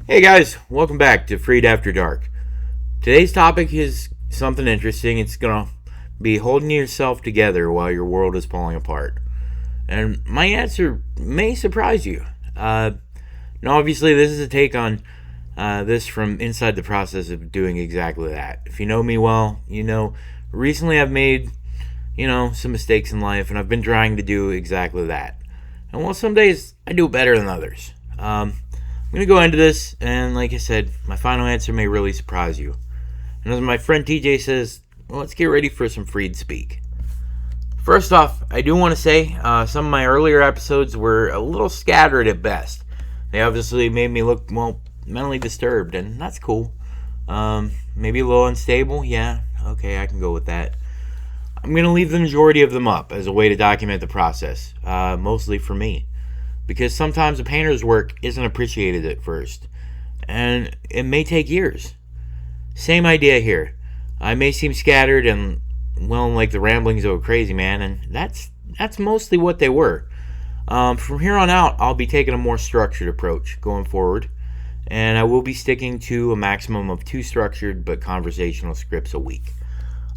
Hey guys, welcome back to FreeDAfterDark. Today's topic is something interesting. It's gonna be holding yourself together while your world is falling apart. And my answer may surprise you. Now, obviously, this is a take on this from inside the process of doing exactly that. If you know me well, you know recently I've made, some mistakes in life, and I've been trying to do exactly that. And while some days I do it better than others. I'm going to go into this, and like I said, my final answer may really surprise you. And as my friend TJ says, well, let's get ready for some FreeD speak. First off, I do want to say some of my earlier episodes were a little scattered at best. They obviously made me look, mentally disturbed, and that's cool. Maybe a little unstable, yeah, okay, I can go with that. I'm going to leave the majority of them up as a way to document the process, mostly for me. Because sometimes a painter's work isn't appreciated at first, and it may take years. Same idea here. I may seem scattered and, like the ramblings of a crazy man, and that's mostly what they were. From here on out, I'll be taking a more structured approach going forward, and I will be sticking to a maximum of 2 structured but conversational scripts a week.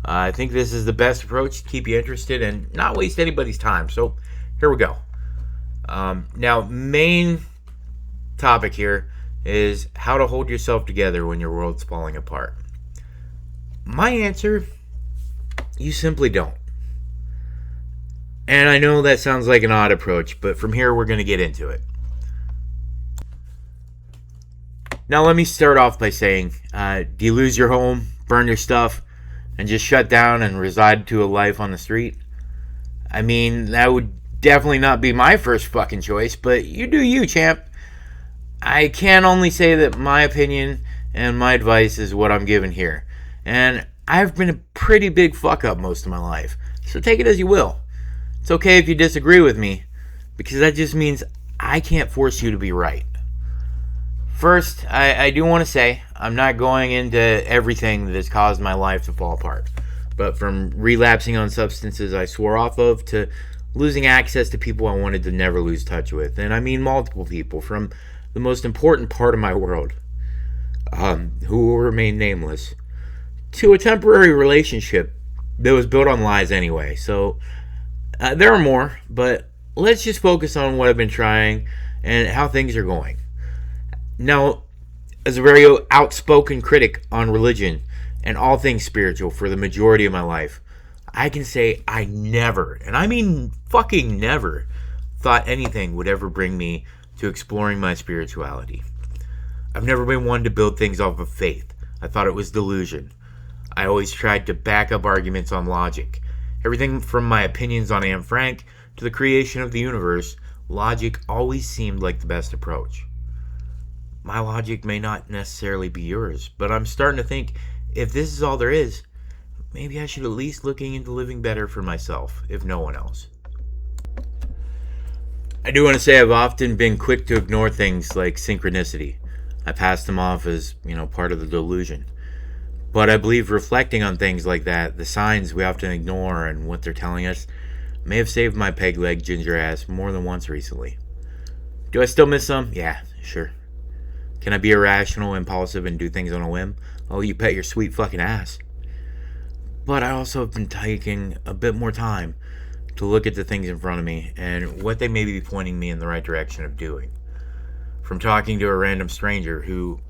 I think this is the best approach to keep you interested and not waste anybody's time, so here we go. Now, main topic here is how to hold yourself together when your world's falling apart. My answer, you simply don't. And I know that sounds like an odd approach, but from here we're going to get into it. Now, let me start off by saying, do you lose your home, burn your stuff, and just shut down and reside to a life on the street? I mean, that would definitely not be my first fucking choice, but you do you, champ. I can only say that my opinion and my advice is what I'm giving here. And I've been a pretty big fuck up most of my life, so take it as you will. It's okay if you disagree with me, because that just means I can't force you to be right. First, I do want to say I'm not going into everything that has caused my life to fall apart. But from relapsing on substances I swore off of to losing access to people I wanted to never lose touch with. And I mean multiple people from the most important part of my world, who will remain nameless, to a temporary relationship that was built on lies anyway. So there are more, but let's just focus on what I've been trying and how things are going. Now, as a very outspoken critic on religion and all things spiritual for the majority of my life, I can say I never, and I mean fucking never, thought anything would ever bring me to exploring my spirituality. I've never been one to build things off of faith. I thought it was delusion. I always tried to back up arguments on logic. Everything from my opinions on Anne Frank to the creation of the universe, logic always seemed like the best approach. My logic may not necessarily be yours, but I'm starting to think if this is all there is, maybe I should at least looking into living better for myself, if no one else. I do want to say I've often been quick to ignore things like synchronicity. I pass them off as, part of the delusion. But I believe reflecting on things like that, the signs we often ignore and what they're telling us, may have saved my peg leg ginger ass more than once recently. Do I still miss some? Yeah, sure. Can I be irrational, impulsive, and do things on a whim? Oh, you bet your sweet fucking ass. But I also have been taking a bit more time to look at the things in front of me and what they may be pointing me in the right direction of doing. From talking to a random stranger who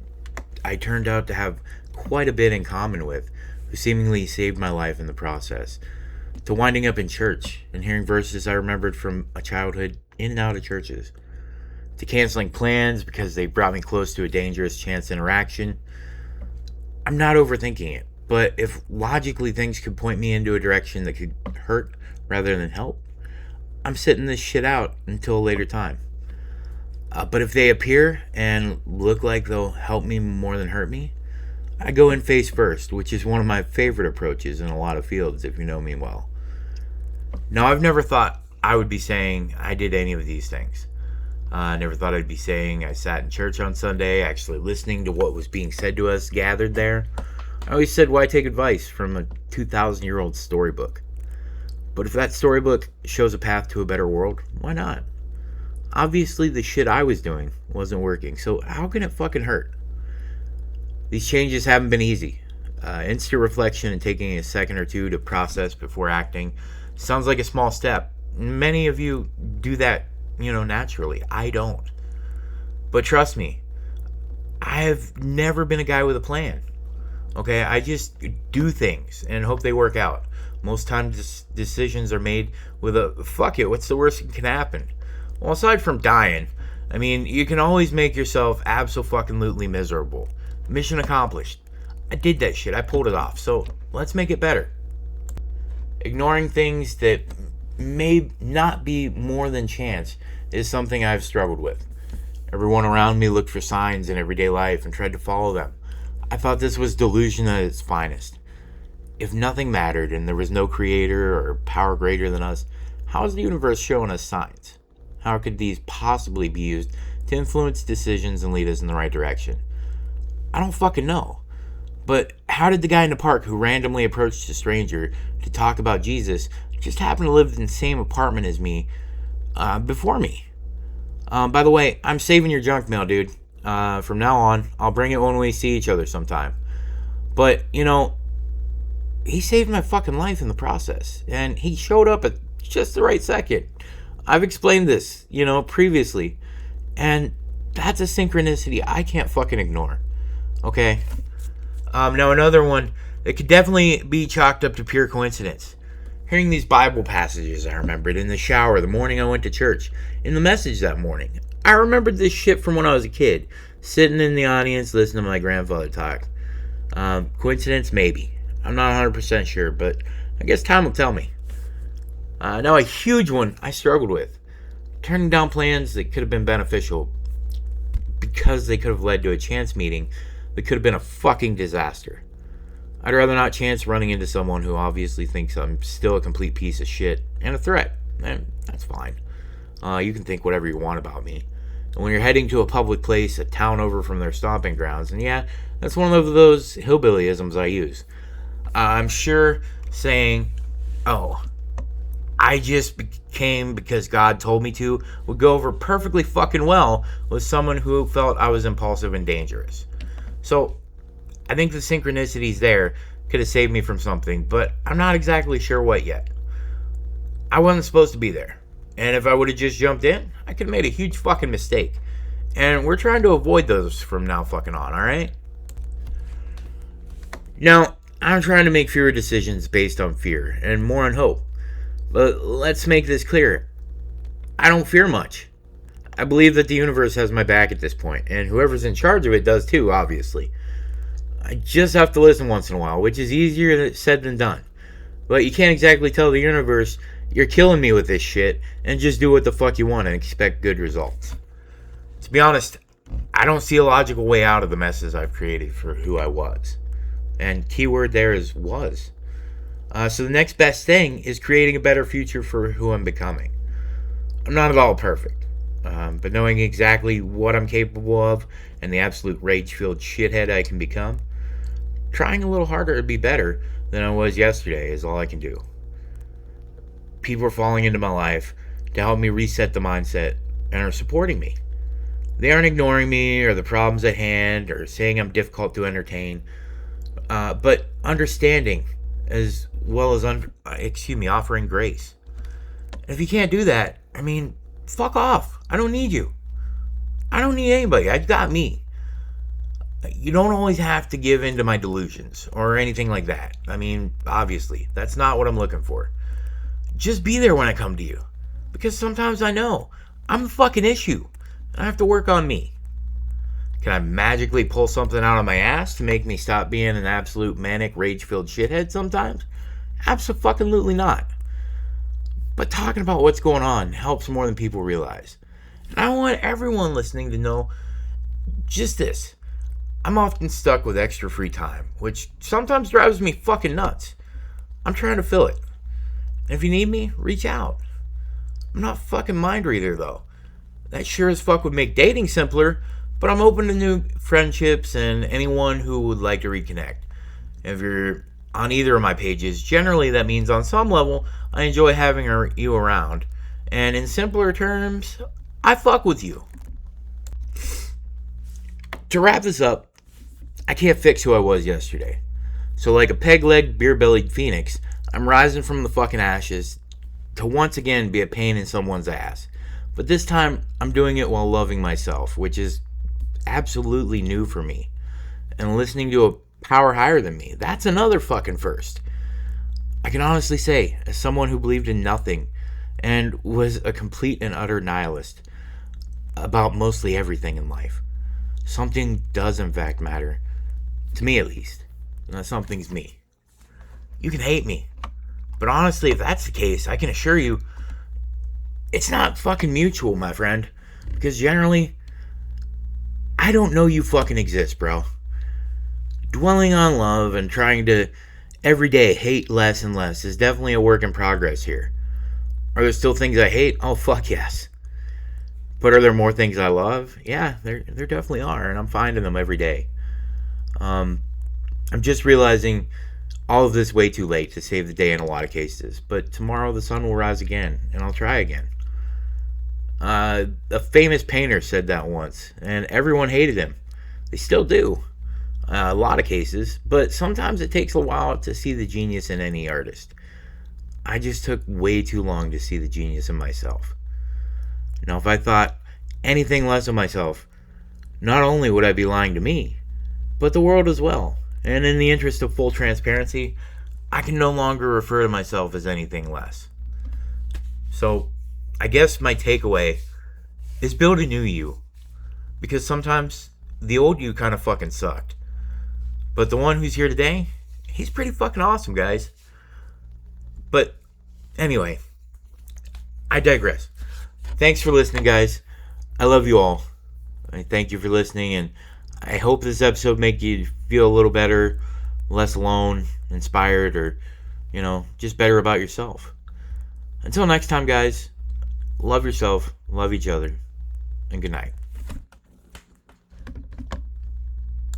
I turned out to have quite a bit in common with, who seemingly saved my life in the process, to winding up in church and hearing verses I remembered from a childhood in and out of churches, to canceling plans because they brought me close to a dangerous chance interaction. I'm not overthinking it. But if logically things could point me into a direction that could hurt rather than help, I'm sitting this shit out until a later time. But if they appear and look like they'll help me more than hurt me, I go in face first, which is one of my favorite approaches in a lot of fields, if you know me well. Now, I've never thought I would be saying I did any of these things. I never thought I'd be saying I sat in church on Sunday, actually listening to what was being said to us gathered there. I always said, why take advice from a 2,000-year-old storybook? But if that storybook shows a path to a better world, why not? Obviously, the shit I was doing wasn't working, so how can it fucking hurt? These changes haven't been easy. Instant reflection and taking a second or two to process before acting sounds like a small step. Many of you do that, naturally. I don't. But trust me, I have never been a guy with a plan. Okay, I just do things and hope they work out. Most times decisions are made with a fuck it, what's the worst that can happen? Well, aside from dying, you can always make yourself abso-fucking-lutely miserable. Mission accomplished. I did that shit. I pulled it off. So let's make it better. Ignoring things that may not be more than chance is something I've struggled with. Everyone around me looked for signs in everyday life and tried to follow them. I thought this was delusion at its finest. If nothing mattered and there was no creator or power greater than us, how is the universe showing us signs? How could these possibly be used to influence decisions and lead us in the right direction? I don't fucking know. But how did the guy in the park who randomly approached a stranger to talk about Jesus just happen to live in the same apartment as me before me? By the way, I'm saving your junk mail, dude. From now on, I'll bring it when we see each other sometime. But, he saved my fucking life in the process. And he showed up at just the right second. I've explained this, previously. And that's a synchronicity I can't fucking ignore. Okay? Now another one that could definitely be chalked up to pure coincidence. Hearing these Bible passages I remembered in the shower the morning I went to church. In the message that morning. I remembered this shit from when I was a kid. Sitting in the audience listening to my grandfather talk. Coincidence? Maybe. I'm not 100% sure, but I guess time will tell me. Now a huge one I struggled with. Turning down plans that could have been beneficial because they could have led to a chance meeting that could have been a fucking disaster. I'd rather not chance running into someone who obviously thinks I'm still a complete piece of shit and a threat. And that's fine. You can think whatever you want about me. And when you're heading to a public place, a town over from their stomping grounds, and yeah, that's one of those hillbillyisms I use. I'm sure saying, oh, I just became because God told me to would go over perfectly fucking well with someone who felt I was impulsive and dangerous. So, I think the synchronicities there could have saved me from something, but I'm not exactly sure what yet. I wasn't supposed to be there. And if I would have just jumped in, I could have made a huge fucking mistake. And we're trying to avoid those from now fucking on, alright? Now, I'm trying to make fewer decisions based on fear and more on hope. But let's make this clear. I don't fear much. I believe that the universe has my back at this point, and whoever's in charge of it does too, obviously. I just have to listen once in a while, which is easier said than done. But you can't exactly tell the universe, you're killing me with this shit, and just do what the fuck you want and expect good results. To be honest, I don't see a logical way out of the messes I've created for who I was. And keyword there is was. So the next best thing is creating a better future for who I'm becoming. I'm not at all perfect. But knowing exactly what I'm capable of and the absolute rage-filled shithead I can become, trying a little harder to be better than I was yesterday is all I can do. People are falling into my life to help me reset the mindset and are supporting me. They aren't ignoring me or the problems at hand or saying I'm difficult to entertain, but understanding as well as offering grace. And if you can't do that, fuck off. I don't need you. I don't need anybody. I've got me. You don't always have to give in to my delusions or anything like that. Obviously, that's not what I'm looking for. Just be there when I come to you. Because sometimes I know I'm the fucking issue. And I have to work on me. Can I magically pull something out of my ass to make me stop being an absolute manic, rage-filled shithead sometimes? Abso-fucking-lutely not. But talking about what's going on helps more than people realize. And I want everyone listening to know just this. I'm often stuck with extra free time, which sometimes drives me fucking nuts. I'm trying to fill it. And if you need me, reach out. I'm not fucking mind reader though. That sure as fuck would make dating simpler, but I'm open to new friendships and anyone who would like to reconnect. If you're on either of my pages, generally that means on some level I enjoy having you around. And in simpler terms, I fuck with you. To wrap this up, I can't fix who I was yesterday. So, like a peg-legged, beer-bellied pheonix, I'm rising from the fucking ashes to once again be a pain in someone's ass. But this time, I'm doing it while loving myself, which is absolutely new for me. And listening to a power higher than me, that's another fucking first. I can honestly say, as someone who believed in nothing and was a complete and utter nihilist about mostly everything in life, something does in fact matter. To me at least. And that something's me. You can hate me. But honestly, if that's the case, I can assure you, it's not fucking mutual, my friend. Because generally, I don't know you fucking exist, bro. Dwelling on love and trying to every day hate less and less is definitely a work in progress here. Are there still things I hate? Oh, fuck yes. But are there more things I love? Yeah, there definitely are, and I'm finding them every day. I'm just realizing all of this way too late to save the day in a lot of cases. But tomorrow the sun will rise again, and I'll try again. A famous painter said that once, and everyone hated him. They still do. A lot of cases, but sometimes it takes a while to see the genius in any artist. I just took way too long to see the genius in myself. Now, if I thought anything less of myself, not only would I be lying to me, but the world as well. And in the interest of full transparency, I can no longer refer to myself as anything less. So, I guess my takeaway is build a new you. Because sometimes the old you kind of fucking sucked. But the one who's here today, he's pretty fucking awesome, guys. But anyway, I digress. Thanks for listening, guys. I love you all. I thank you for listening, and I hope this episode made you feel a little better, less alone, inspired, or, just better about yourself. Until next time, guys, love yourself, love each other, and good night.